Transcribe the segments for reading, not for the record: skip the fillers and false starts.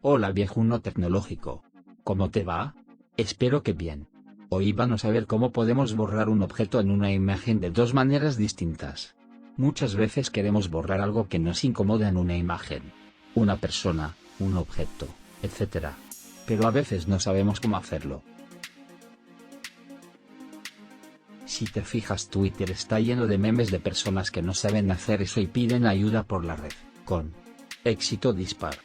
Hola viejuno tecnológico. ¿Cómo te va? Espero que bien. Hoy vamos a ver cómo podemos borrar un objeto en una imagen de dos maneras distintas. Muchas veces queremos borrar algo que nos incomoda en una imagen. Una persona, un objeto, etc. Pero a veces no sabemos cómo hacerlo. Si te fijas, Twitter está lleno de memes de personas que no saben hacer eso y piden ayuda por la red, con éxito dispar.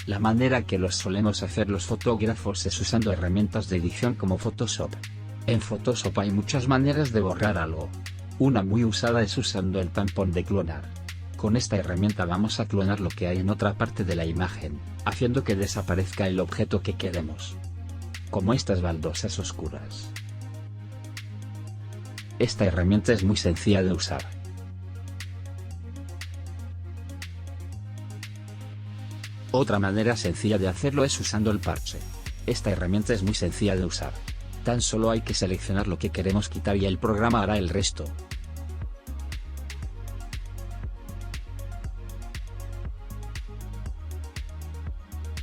La manera que los solemos hacer los fotógrafos es usando herramientas de edición como Photoshop. En Photoshop hay muchas maneras de borrar algo. Una muy usada es usando el tampón de clonar. Con esta herramienta vamos a clonar lo que hay en otra parte de la imagen, haciendo que desaparezca el objeto que queremos. Como estas baldosas oscuras. Esta herramienta es muy sencilla de usar. Otra manera sencilla de hacerlo es usando el parche. Esta herramienta es muy sencilla de usar. Tan solo hay que seleccionar lo que queremos quitar y el programa hará el resto.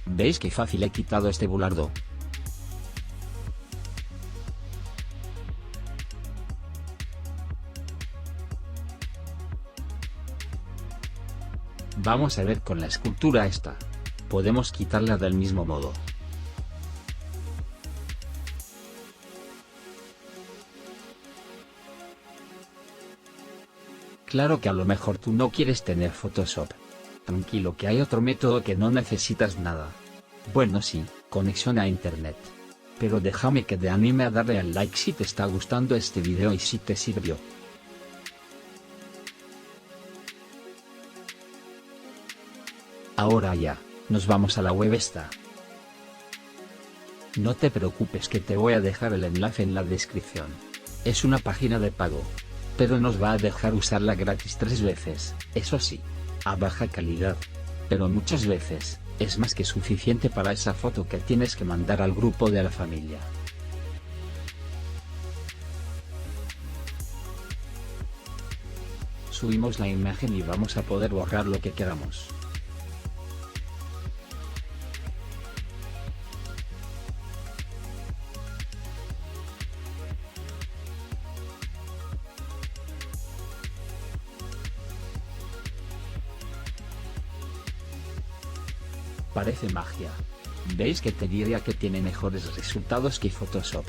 ¿Veis qué fácil he quitado este bulardo? Vamos a ver con la escultura esta. Podemos quitarla del mismo modo. Claro que a lo mejor tú no quieres tener Photoshop. Tranquilo que hay otro método que no necesitas nada. Bueno sí, conexión a internet. Pero déjame que te anime a darle al like si te está gustando este video y si te sirvió. Ahora ya, nos vamos a la web esta. No te preocupes que te voy a dejar el enlace en la descripción. Es una página de pago. Pero nos va a dejar usarla gratis 3 veces, eso sí, a baja calidad. Pero muchas veces, es más que suficiente para esa foto que tienes que mandar al grupo de la familia. Subimos la imagen y vamos a poder borrar lo que queramos. Parece magia. ¿Veis que te diría que tiene mejores resultados que Photoshop?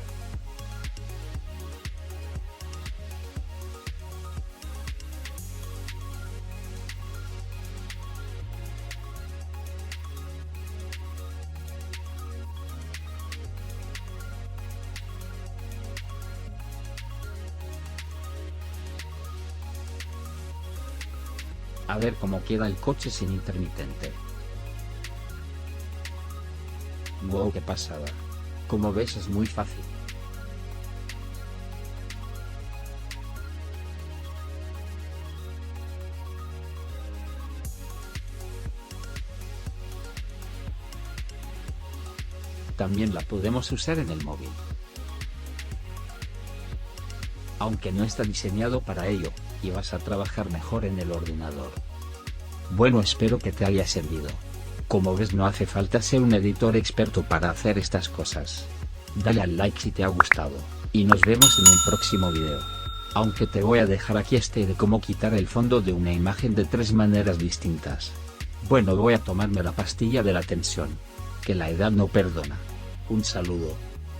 A ver cómo queda el coche sin intermitente. Wow, qué pasada. Como ves es muy fácil. También la podemos usar en el móvil. Aunque no está diseñado para ello, y vas a trabajar mejor en el ordenador. Bueno, espero que te haya servido. Como ves, no hace falta ser un editor experto para hacer estas cosas. Dale al like si te ha gustado, y nos vemos en un próximo video. Aunque te voy a dejar aquí este de cómo quitar el fondo de una imagen de 3 maneras distintas. Bueno, voy a tomarme la pastilla de la tensión. Que la edad no perdona. Un saludo.